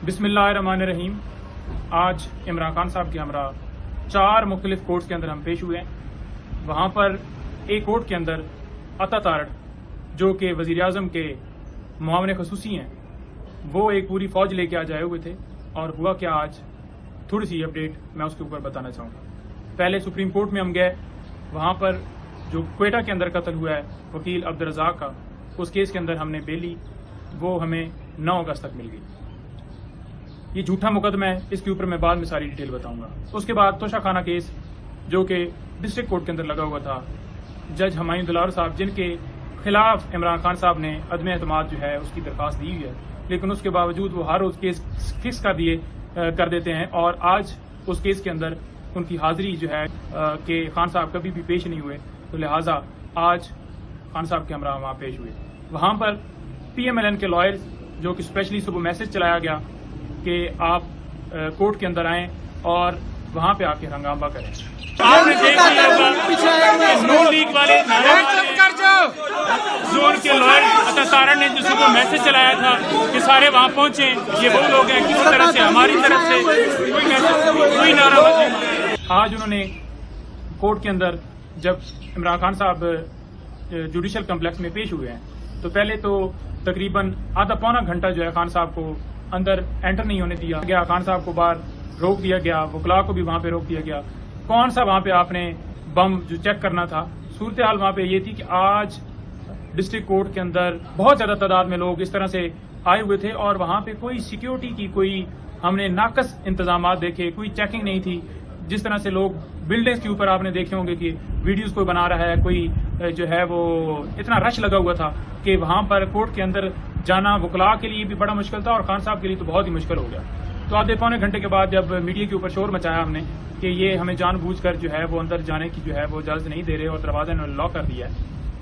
बिस्मिल्लाहिर्रहमानिर्रहीम। आज इमरान खान साहब के हमरा 4 मुख्तलिफ कोर्ट्स के अंदर हम पेश हुए हैं। वहाँ पर एक कोर्ट के अंदर अता तारड़ जो कि वज़ीर आज़म के मुआविन ख़ुसूसी हैं, वो एक पूरी फौज लेके आज आए हुए थे। और हुआ क्या, आज थोड़ी सी अपडेट मैं उसके ऊपर बताना चाहूँगा। पहले सुप्रीम कोर्ट में हम गए, वहाँ पर जो क्वेटा के अंदर कत्ल हुआ है वकील अब्दुल रज़ाक का, उस केस के अंदर हमने बेल ली, वो हमें 9 अगस्त तक मिल गई। ये झूठा मुकदमा है, इसके ऊपर मैं बाद में सारी डिटेल बताऊंगा। उसके बाद तोशा खाना केस जो कि डिस्ट्रिक्ट कोर्ट के अंदर लगा हुआ था, जज हुमायूं दुलार साहब जिनके खिलाफ इमरान खान साहब ने अदम एतमाद जो है उसकी दरख्वास्त दी हुई है, लेकिन उसके बावजूद वो हर रोज केस फिक्स कर देते हैं। और आज उस केस के अंदर उनकी हाजिरी जो है कि खान साहब कभी भी पेश नहीं हुए, तो लिहाजा आज खान साहब के हमरा वहाँ पेश हुए। वहाँ पर PMLN के लॉयर्स जो कि स्पेशली सुबह मैसेज चलाया गया कि आप कोर्ट के अंदर आएं और वहां पे आके हंगामा करें। आपने देख लिया होगा नून लीग वाले जोन के लॉयर अता तारड़ ने जो सुबह मैसेज चलाया था कि सारे वहां पहुंचे, ये वो लोग हैं, किसी तरह से हमारी तरफ से कोई मैसेज, कोई नाराबाजी। आज उन्होंने कोर्ट के अंदर जब इमरान खान साहब जुडिशल कम्प्लेक्स में पेश हुए हैं, तो पहले तो तकरीबन आधा पौना घंटा जो है खान साहब को अंदर एंटर नहीं होने दिया गया। खान साहब को बाहर रोक दिया गया, वकला को भी वहां पे रोक दिया गया। कौन सा वहां पे आपने बम जो चेक करना था। सूरत हाल वहां पे ये थी कि आज डिस्ट्रिक्ट कोर्ट के अंदर बहुत ज्यादा तादाद में लोग इस तरह से आए हुए थे और वहां पे कोई सिक्योरिटी की कोई हमने नाकस इंतजाम देखे, कोई चेकिंग नहीं थी। जिस तरह से लोग बिल्डिंग्स के ऊपर आपने देखे होंगे कि वीडियोस कोई बना रहा है, कोई जो है वो इतना रश लगा हुआ था कि वहां पर कोर्ट के अंदर जाना वकला के लिए भी बड़ा मुश्किल था और खान साहब के लिए तो बहुत ही मुश्किल हो गया। तो आधे पौने घंटे के बाद जब मीडिया के ऊपर शोर मचाया हमने कि ये हमें जानबूझकर जो है वो अंदर जाने की जो है वो इजाजत नहीं दे रहे और दरवाजा इन्होंने लॉक कर दिया है,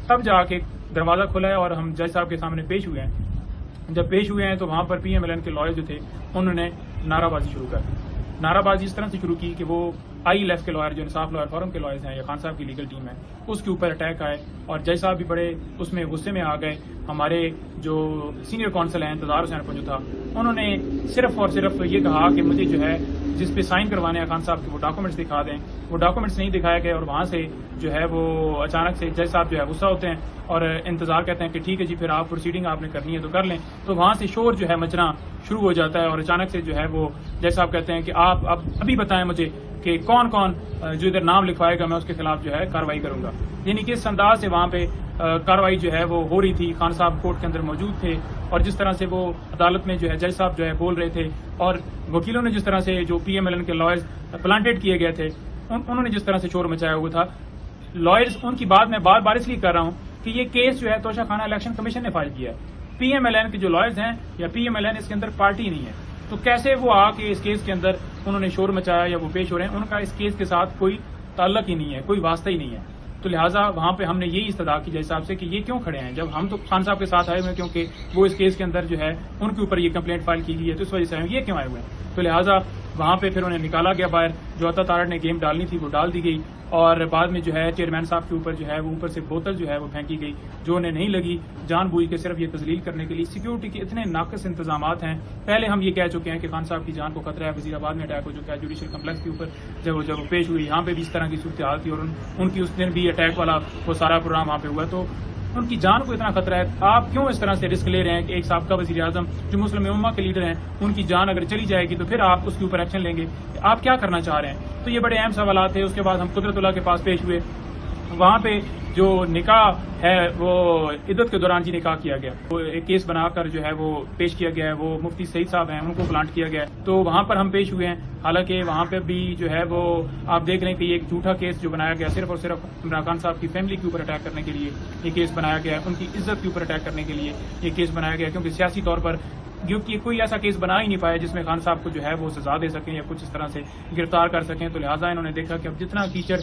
तब जाके दरवाजा खुला है और हम जज साहब के सामने पेश हुए हैं। जब पेश हुए हैं तो वहां पर PMLN के लॉयर जो थे उन्होंने नाराबाजी शुरू कर दी। नाराबाजी इस तरह से शुरू की कि वो ILF के लॉयर जो इंसाफ लॉयर फोरम के लॉयर्स हैं या खान साहब की लीगल टीम है, उसके ऊपर अटैक आए और जज साहब भी बड़े उसमें गुस्से में आ गए। हमारे जो सीनियर काउंसिल हैं इंतजार हुसैन को जो था, उन्होंने सिर्फ और सिर्फ ये कहा कि मुझे जो है जिस पे साइन करवाने हैं खान साहब के वो डॉक्यूमेंट्स दिखा दें। वो डॉक्यूमेंट्स नहीं दिखाए गए और वहां से जो है वो अचानक से जज साहब जो है गुस्सा होते हैं और इंतजार कहते हैं कि ठीक है जी, फिर आप प्रोसीडिंग आपने करनी है तो कर लें। तो वहां से शोर जो है मचना शुरू हो जाता है और अचानक से जो है वो जज साहब कहते हैं कि आप अब अभी बताएं मुझे कि कौन कौन जो इधर नाम लिखवाएगा, मैं उसके खिलाफ जो है कार्रवाई करूंगा। यानी कि इस अंदाज से वहां पे कार्रवाई जो है वो हो रही थी। खान साहब कोर्ट के अंदर मौजूद थे और जिस तरह से वो अदालत में जो है जज साहब जो है बोल रहे थे और वकीलों ने जिस तरह से जो PMLN के लॉयर्स प्लांटेड किए गए थे उन्होंने जिस तरह से शोर मचाया हुआ था, लॉयर्स उनकी बात मैं बार बार इसलिए कर रहा हूँ कि ये केस जो है तोशा खाना इलेक्शन कमीशन ने फाइल किया है। PMLN के जो लॉयर्स हैं या PMLN इसके अंदर पार्टी नहीं है, तो कैसे वो आके इस केस के अंदर उन्होंने शोर मचाया या वो पेश हो रहे हैं, उनका इस केस के साथ कोई ताल्लुक ही नहीं है, कोई वास्ता ही नहीं है। तो लिहाजा वहां पे हमने यही इस्तदा की जज साहब से कि ये क्यों खड़े हैं, जब हम तो खान साहब के साथ आए हुए हैं क्योंकि वो इस केस के अंदर जो है उनके ऊपर ये कंप्लेंट फाइल की गई है, तो इस वजह से ये क्यों आए हुए हैं। तो लिहाजा वहां पे फिर उन्हें निकाला गया बाहर। जो अता तारड़ ने गेम डालनी थी वो डाल दी गई और बाद में जो है चेयरमैन साहब के ऊपर जो है वो ऊपर से बोतल जो है वो फेंकी गई जो उन्हें नहीं लगी, जानबूझ के सिर्फ ये तजलील करने के लिए। सिक्योरिटी के इतने नाकस इंतजाम हैं। पहले हम ये कह चुके हैं कि खान साहब की जान को खतरा है, वजीराबाद में अटैक हो चुका है, जुडिशल कम्प्लेक्स के ऊपर जब वो पेश हुई यहाँ पे भी इस तरह की सूरत हाल थी और उनकी उस दिन भी अटैक वाला वो सारा प्रोग्राम वहाँ पे हुआ, तो उनकी जान को इतना खतरा है। आप क्यों इस तरह से रिस्क ले रहे हैं कि एक साबका वजीर आजम जो मुस्लिम उम्मा के लीडर हैं, उनकी जान अगर चली जाएगी तो फिर आप उसके ऊपर एक्शन लेंगे, आप क्या करना चाह रहे हैं। तो ये बड़े अहम सवाल थे। उसके बाद हम कुदरतुल्लाह के पास पेश हुए। वहां पे जो निकाह है वो इद्दत के दौरान जी निकाह किया गया, वो एक केस बनाकर जो है वो पेश किया गया है। वो मुफ्ती सईद साहब हैं, उनको प्लांट किया गया है, तो वहां पर हम पेश हुए हैं। हालांकि वहां पे भी जो है वो आप देख रहे हैं कि एक झूठा केस जो बनाया गया सिर्फ और सिर्फ इमरान खान साहब की फैमिली के ऊपर अटैक करने के लिए ये केस बनाया गया है, उनकी इज्जत के ऊपर अटैक करने के लिए ये केस बनाया गया, क्योंकि सियासी तौर पर क्योंकि कोई ऐसा केस बना ही नहीं पाया जिसमें खान साहब को जो है वो सजा दे सकें या कुछ इस तरह से गिरफ्तार कर सकें। तो लिहाजा इन्होंने देखा कि अब जितना कीचड़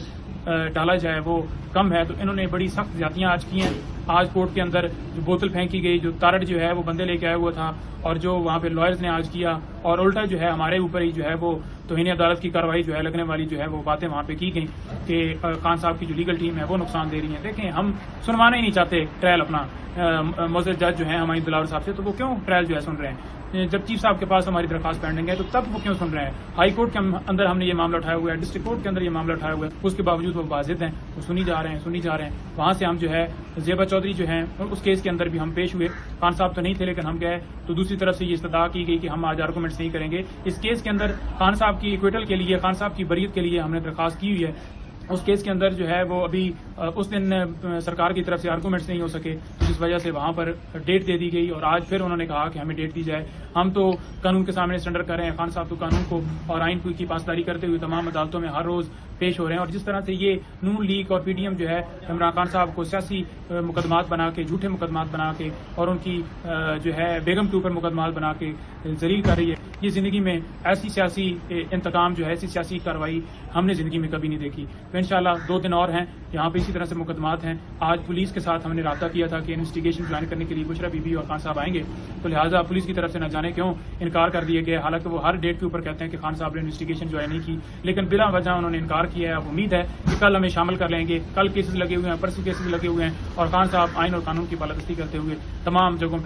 डाला जाए वो कम है, तो इन्होंने बड़ी सख्त ज्यादतियां आज की हैं। आज कोर्ट के अंदर जो बोतल फेंकी गई, जो तारड़ जो है वो बंदे लेके आया हुआ था और जो वहाँ पे लॉयर्स ने आज किया और उल्टा जो है हमारे ऊपर ही जो है वो توہین عدالت کی کارروائی جو ہے لگنے والی جو ہے وہ باتیں وہاں پہ کی گئیں کہ خان صاحب کی جو لیگل ٹیم ہے وہ نقصان دے رہی ہے. دیکھیں ہم سنوانا ہی نہیں چاہتے ٹرائل اپنا معزز جج جو ہیں ہمایوں دلاور صاحب سے, تو وہ کیوں ٹرائل جو ہے سن رہے ہیں؟ جب چیف صاحب کے پاس ہماری درخواست پینڈنگ ہے تو تب وہ کیوں سن رہے ہیں؟ ہائی کورٹ کے اندر ہم نے یہ معاملہ اٹھایا ہوا ہے, ڈسٹرکٹ کورٹ کے اندر یہ معاملہ اٹھایا ہوا ہے, اس کے باوجود وہ بازد ہیں, وہ سنی جا رہے ہیں. وہاں سے ہم جو ہے زیبا چودھری جو ہیں اس کیس کے اندر بھی ہم پیش ہوئے, خان صاحب تو نہیں تھے لیکن ہم گئے, تو دوسری طرف سے یہ استدعا کی گئی کہ ہم آج آرگومنٹس نہیں کریں گے. اس کیس کے اندر خان صاحب کی ایکویٹل کے لیے, خان صاحب کی بریت کے لیے ہم نے درخواست کی ہوئی ہے. اس کیس کے اندر جو ہے وہ ابھی اس دن سرکار کی طرف سے آرگومنٹس نہیں ہو سکے, جس وجہ سے وہاں پر ڈیٹ دے دی گئی, اور آج پھر انہوں نے کہا کہ ہمیں ڈیٹ دی جائے. ہم تو قانون کے سامنے سرنڈر کر رہے ہیں, خان صاحب تو قانون کو اور آئین کی پاسداری کرتے ہوئے تمام عدالتوں میں ہر روز پیش ہو رہے ہیں. اور جس طرح سے یہ نون لیگ اور پی ڈی ایم جو ہے عمران خان صاحب کو سیاسی مقدمات بنا کے, جھوٹے مقدمات بنا کے, اور ان کی جو ہے بیگم کے اوپر مقدمات بنا کے ذلیل کر رہی ہے, یہ زندگی میں ایسی سیاسی انتقام جو ہے, ایسی سیاسی کارروائی ہم نے زندگی میں کبھی نہیں دیکھی. تو انشاءاللہ 2 دن اور ہیں یہاں پہ اسی طرح سے مقدمات ہیں. آج پولیس کے ساتھ ہم نے رابطہ کیا تھا کہ انویسٹیگیشن جوائن کرنے کے لیے بشرا بی بی اور خان صاحب آئیں گے, تو لہٰذا پولیس کی طرف سے نہ جانے کیوں انکار کر دیا گیا, حالانکہ وہ ہر ڈیٹ کے اوپر کہتے ہیں کہ خان صاحب نے انویسٹیگیشن جوائن نہیں کی, لیکن بلا وجہ انہوں نے انکار کیا ہے. اب امید ہے کہ کل ہمیں شامل کر لیں گے. کل کیسز لگے ہوئے ہیں, پرسوں کیسز لگے ہوئے ہیں, اور خان صاحب آئین اور قانون کی بالادستی کرتے ہوئے تمام جگہوں پہ